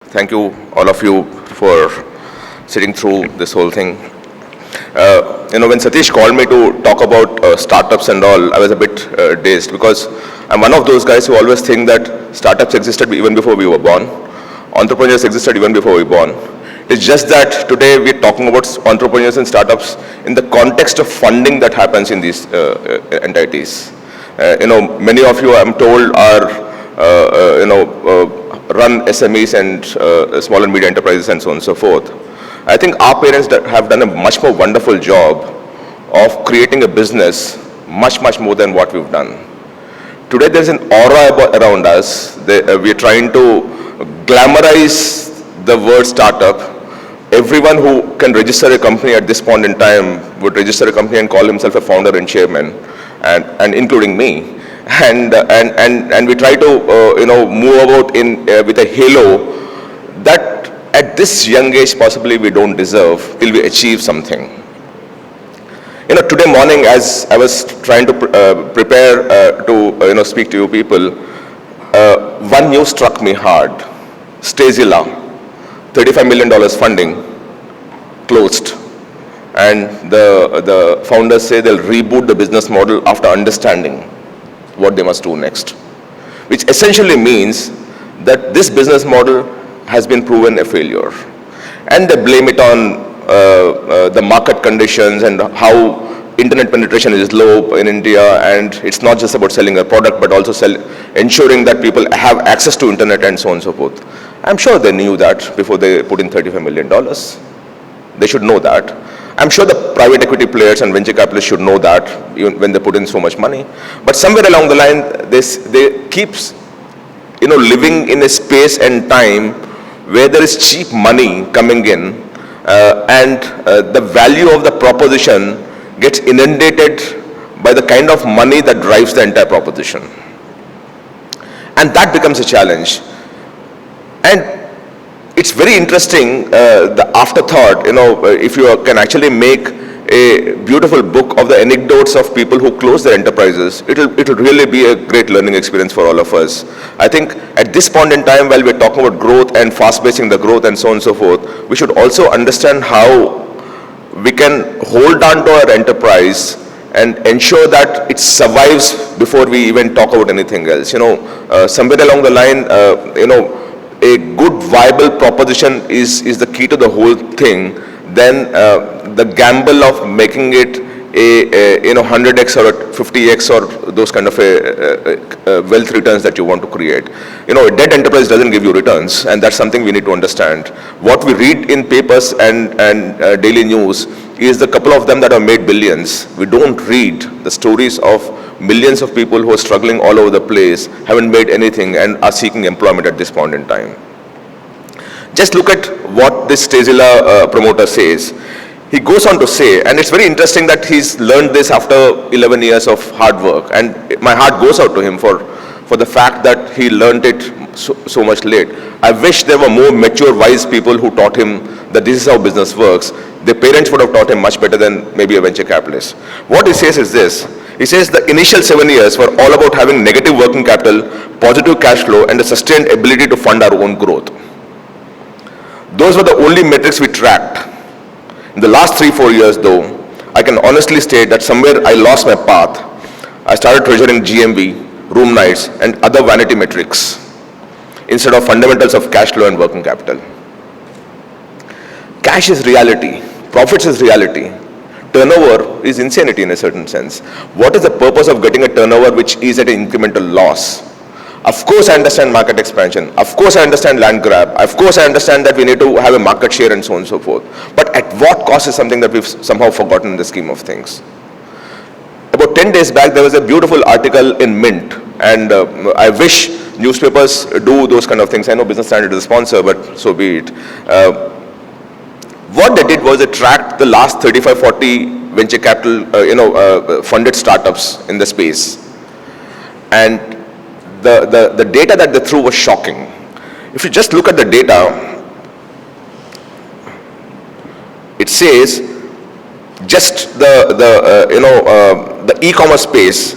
Thank you, all of you, for sitting through this whole thing. When Satish called me to talk about startups and all, I was a bit dazed because I'm one of those guys who always think that startups existed even before we were born. Entrepreneurs existed even before we were born. It's just that today we're talking about entrepreneurs and startups in the context of funding that happens in these entities. Many of you, I'm told, are run SMEs and small and medium enterprises and so on and so forth. I think our parents have done a much more wonderful job of creating a business much more than what we've done. Today there's an aura around us. We're trying to glamorize the word startup. Everyone who can register a company at this point in time would register a company and call himself a founder and chairman, and including me. And we try to move about with a halo that at this young age possibly we don't deserve till we achieve something. Today morning, as I was trying to prepare to speak to you people, one news struck me hard. Stazilla, $35 million funding, closed. And the founders say they'll reboot the business model after understanding what they must do next. Which essentially means that this business model has been proven a failure. And they blame it on the market conditions and how internet penetration is low in India, and it's not just about selling a product but also ensuring that people have access to internet and so on and so forth. I'm sure they knew that before they put in $35 million. They should know that. I'm sure the private equity players and venture capitalists should know that even when they put in so much money. But somewhere along the line, they keep living in a space and time where there is cheap money coming in, and the value of the proposition gets inundated by the kind of money that drives the entire proposition. And that becomes a challenge. And it's very interesting, the afterthought, if you can actually make a beautiful book of the anecdotes of people who close their enterprises, it'll really be a great learning experience for all of us. I think at this point in time, while we're talking about growth and fast-pacing the growth and so on and so forth, we should also understand how we can hold on to our enterprise and ensure that it survives before we even talk about anything else. Somewhere along the line, a good viable proposition is the key to the whole thing. Then the gamble of making it a 100x or a 50x or those kind of wealth returns that you want to create. A dead enterprise doesn't give you returns, and that's something we need to understand. What we read in papers and daily news is the couple of them that have made billions. We don't read the stories of millions of people who are struggling all over the place, haven't made anything, and are seeking employment at this point in time. Just look at what this Stazilla promoter says. He goes on to say, and it's very interesting that he's learned this after 11 years of hard work, and my heart goes out to him for the fact that he learned it so much late. I wish there were more mature, wise people who taught him that this is how business works. The parents would have taught him much better than maybe a venture capitalist. What he says is this. He says the initial 7 years were all about having negative working capital, positive cash flow, and a sustained ability to fund our own growth. Those were the only metrics we tracked. In the last 3-4 years, though, I can honestly state that somewhere I lost my path. I started treasuring GMV, room nights, and other vanity metrics instead of fundamentals of cash flow and working capital. Cash is reality. Profits is reality. Turnover is insanity in a certain sense. What is the purpose of getting a turnover which is at an incremental loss? Of course, I understand market expansion. Of course, I understand land grab. Of course, I understand that we need to have a market share and so on and so forth. But at what cost is something that we've somehow forgotten in the scheme of things. About 10 days back, there was a beautiful article in Mint, and I wish newspapers do those kind of things. I know Business Standard is a sponsor, but so be it. What they did was they tracked the last 35-40 venture capital, funded startups in the space, and the data that they threw was shocking. If you just look at the data, it says just the e-commerce space,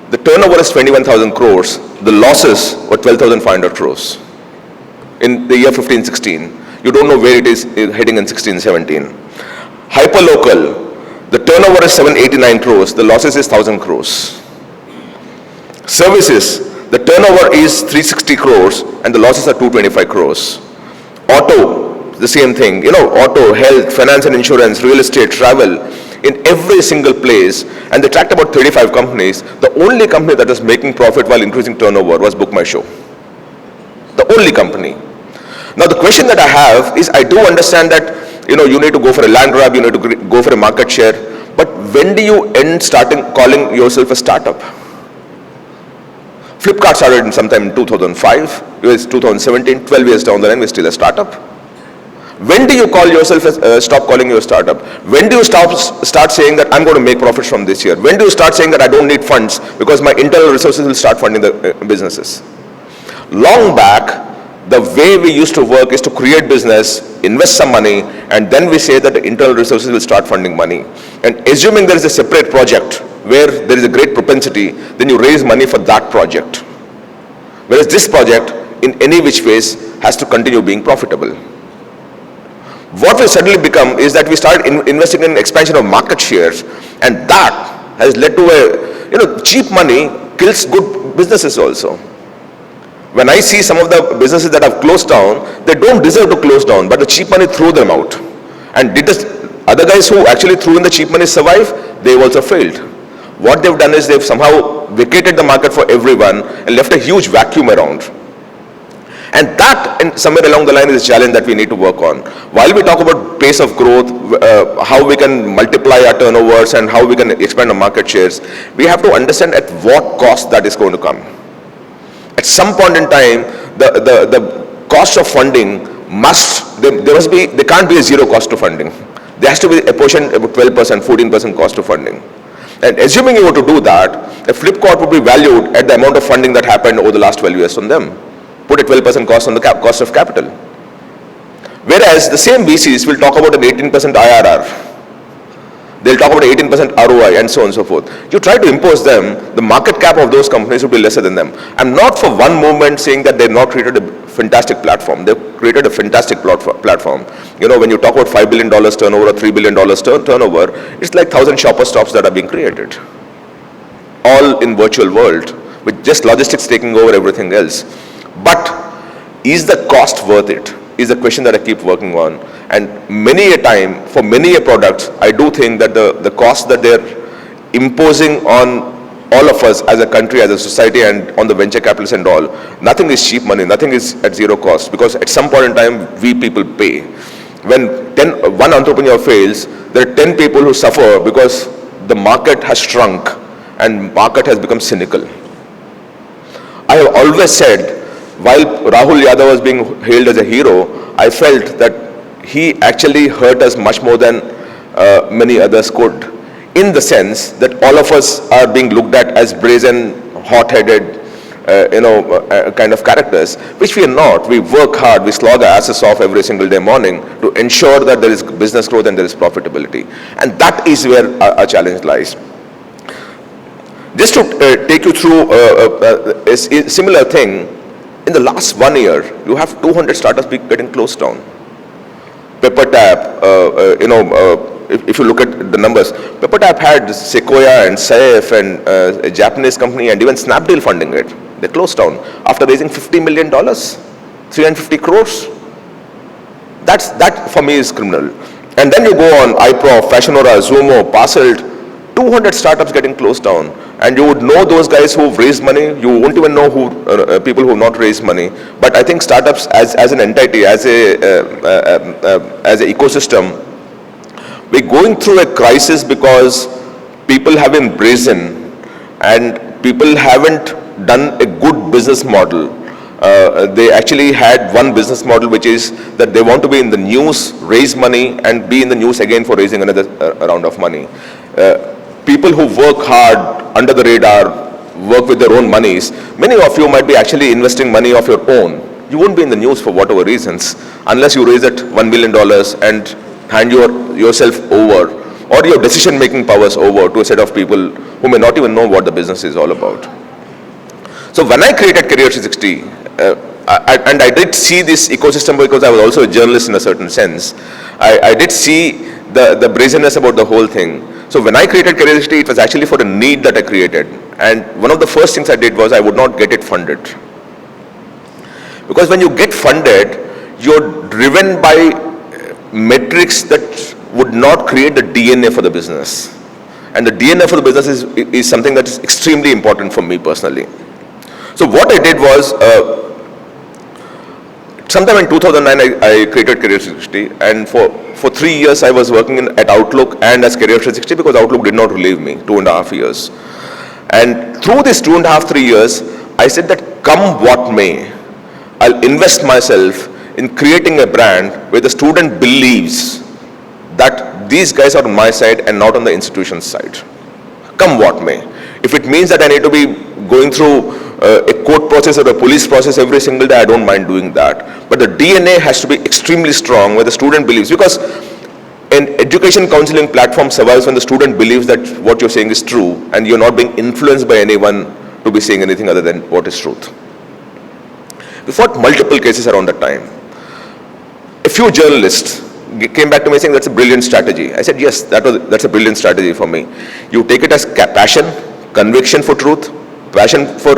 the turnover is 21,000 crores, the losses were 12,500 crores. in the year 15-16. You don't know where it is heading in 16-17. Hyperlocal, the turnover is 789 crores, the losses is 1,000 crores. Services, the turnover is 360 crores and the losses are 225 crores. Auto, the same thing. Auto, health, finance and insurance, real estate, travel, in every single place. And they tracked about 35 companies. The only company that was making profit while increasing turnover was Maheshwer. The only company. Now the question that I have is, I do understand that you need to go for a land grab, you need to go for a market share, but when do you end starting calling yourself a startup? Flipkart started in sometime in 2005, it was 2017, 12 years down the line, we're still a startup. When do you call yourself, stop calling you a startup? When do you start saying that I'm going to make profits from this year? When do you start saying that I don't need funds because my internal resources will start funding the businesses? Long back, the way we used to work is to create business, invest some money, and then we say that the internal resources will start funding money. And assuming there is a separate project where there is a great propensity, then you raise money for that project. Whereas this project, in any which ways, has to continue being profitable. What will suddenly become is that we started investing in expansion of market shares, and that has led to a, cheap money kills good businesses also. When I see some of the businesses that have closed down, they don't deserve to close down, but the cheap money threw them out. And did the other guys who actually threw in the cheap money survive? They've also failed. What they've done is they've somehow vacated the market for everyone and left a huge vacuum around. And that, somewhere along the line, is a challenge that we need to work on. While we talk about pace of growth, how we can multiply our turnovers and how we can expand our market shares, we have to understand at what cost that is going to come. At some point in time, the cost of funding there can't be a zero cost to funding. There has to be a portion, about 12%, 14% cost to funding. And assuming you were to do that, a Flipkart would be valued at the amount of funding that happened over the last 12 years on them. Put a 12% cost on the cost of capital. Whereas the same VCs will talk about an 18% IRR. They'll talk about 18% ROI and so on and so forth. You try to impose them, the market cap of those companies will be lesser than them. I'm not for one moment saying that they've not created a fantastic platform. They've created a fantastic platform. When you talk about $5 billion turnover or $3 billion turnover, it's like 1,000 shopper stops that are being created. All in virtual world, with just logistics taking over everything else. But is the cost worth it? Is the question that I keep working on. And many a time, for many a product, I do think that the cost that they're imposing on all of us as a country, as a society, and on the venture capitalists and all, nothing is cheap money, nothing is at zero cost, because at some point in time, we people pay. When one entrepreneur fails, there are 10 people who suffer because the market has shrunk and market has become cynical. I have always said, while Rahul Yadav was being hailed as a hero, I felt that he actually hurt us much more than many others could, in the sense that all of us are being looked at as brazen, hot-headed, kind of characters, which we are not. We work hard, we slog our asses off every single day morning to ensure that there is business growth and there is profitability. And that is where our challenge lies. Just to take you through a similar thing, in the last 1 year, you have 200 startups getting closed down. PepperTap, if you look at the numbers, PepperTap had Sequoia and Saif and a Japanese company and even Snapdeal funding it. They closed down after raising $50 million, 350 crores. That for me is criminal. And then you go on iProf, Fashionora, Zumo, Parcelled, 200 startups getting closed doan, and you would know those guys who've raised money. You won't even know who people who have not raised money. But I think startups as an entity, as an ecosystem, we're going through a crisis because people have been brazen and people haven't done a good business model. They actually had one business model, which is that they want to be in the news, raise money, and be in the news again for raising another round of money. People who work hard under the radar, work with their own monies, many of you might be actually investing money of your own. You won't be in the news for whatever reasons, unless you raise it $1 million and hand yourself over, or your decision-making powers over to a set of people who may not even know what the business is all about. So when I created Career 360, and I did see this ecosystem because I was also a journalist in a certain sense. I did see the brazenness about the whole thing. So when I created Curiosity, it was actually for a need that I created. And one of the first things I did was I would not get it funded. Because when you get funded, you're driven by metrics that would not create the DNA for the business. And the DNA for the business is something that is extremely important for me personally. So what I did was, sometime in 2009, I created Career 360, and for 3 years I was working at Outlook and as Career 360 because Outlook did not relieve me, 2.5 years. And through this 2.5, 3 years, I said that come what may, I'll invest myself in creating a brand where the student believes that these guys are on my side and not on the institution's side. Come what may. If it means that I need to be going through a court process or a police process every single day, I don't mind doing that. But the DNA has to be extremely strong where the student believes, because an education counseling platform survives when the student believes that what you're saying is true and you're not being influenced by anyone to be saying anything other than what is truth. We fought multiple cases around that time. A few journalists came back to me saying that's a brilliant strategy. I said yes, that's a brilliant strategy for me. You take it as passion, conviction for truth, passion for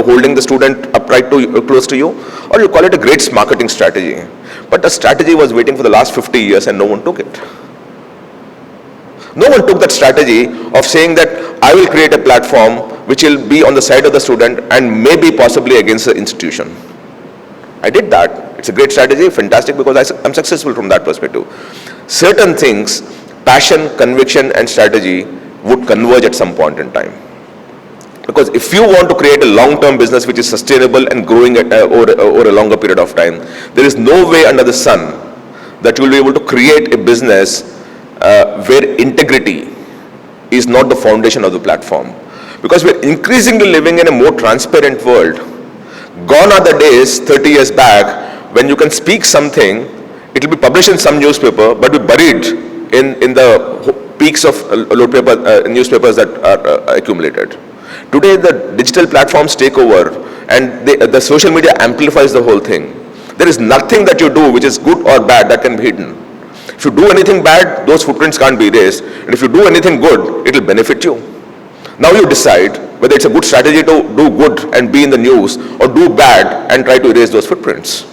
holding the student upright to close to you, or you call it a great marketing strategy. But the strategy was waiting for the last 50 years and no one took it. No one took that strategy of saying that I will create a platform which will be on the side of the student and maybe possibly against the institution. I did that. It's a great strategy, fantastic, because I'm successful from that perspective. Certain things, passion, conviction and strategy would converge at some point in time. Because if you want to create a long-term business which is sustainable and growing over a longer period of time, there is no way under the sun that you will be able to create a business where integrity is not the foundation of the platform. Because we're increasingly living in a more transparent world. Gone are the days 30 years back when you can speak something, it will be published in some newspaper, but be buried in the peaks of newspapers that are accumulated. Today, the digital platforms take over and the social media amplifies the whole thing. There is nothing that you do which is good or bad that can be hidden. If you do anything bad, those footprints can't be erased. And if you do anything good, it will benefit you. Now you decide whether it's a good strategy to do good and be in the news or do bad and try to erase those footprints.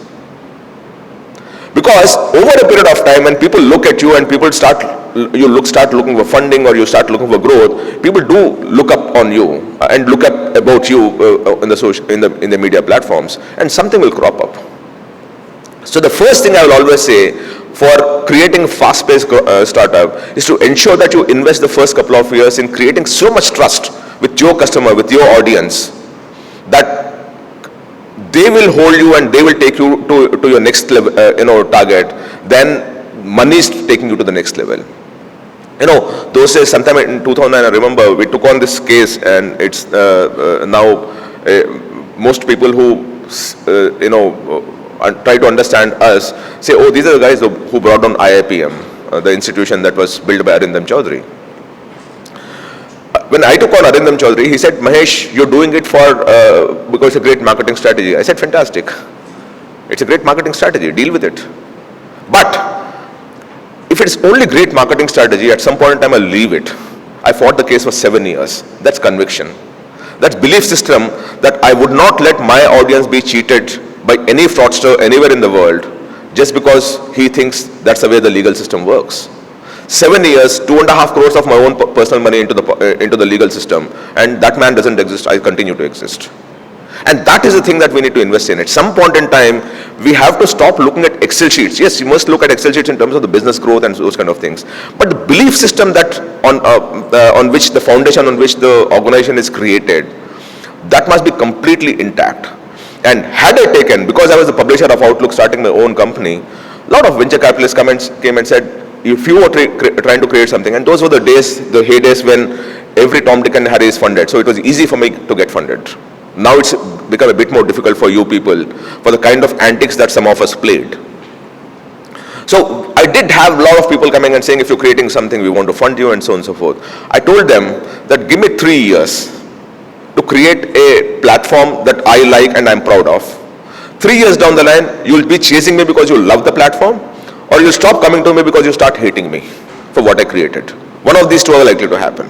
Because over a period of time, when people look at you and people start looking for funding or you start looking for growth, people do look up on you and look up about you in the media platforms, and something will crop up. So the first thing I will always say for creating a fast-paced startup is to ensure that you invest the first couple of years in creating so much trust with your customer, with your audience, that they will hold you and they will take you to your next level, target. Then money is taking you to the next level. Those days, sometime in 2009, I remember we took on this case, and it's now most people who try to understand us say, oh, these are the guys who brought on IIPM, the institution that was built by Arindam Chaudhary. When I took on Arindam Chaudhary, he said, Mahesh, you're doing it because it's a great marketing strategy. I said, fantastic. It's a great marketing strategy. Deal with it. But if it's only great marketing strategy, at some point in time, I'll leave it. I fought the case for 7 years. That's conviction. That's belief system that I would not let my audience be cheated by any fraudster anywhere in the world just because he thinks that's the way the legal system works. 7 years, 2.5 crores of my own personal money into the legal system, and that man doesn't exist. I continue to exist. And that is the thing that we need to invest in. At some point in time, we have to stop looking at Excel sheets. Yes, you must look at Excel sheets in terms of the business growth and those kind of things. But the belief system that on which the foundation on which the organization is created, that must be completely intact. And had I taken, because I was the publisher of Outlook starting my own company, a lot of venture capitalists came and said, if you were trying to create something, and those were the days, the heydays when every Tom, Dick and Harry is funded. So it was easy for me to get funded. Now it's become a bit more difficult for you people for the kind of antics that some of us played. So I did have a lot of people coming and saying, if you're creating something, we want to fund you and so on and so forth. I told them that give me 3 years to create a platform that I like and I'm proud of. 3 years down the line, you'll be chasing me because you love the platform, or you'll stop coming to me because you start hating me for what I created. One of these two are likely to happen.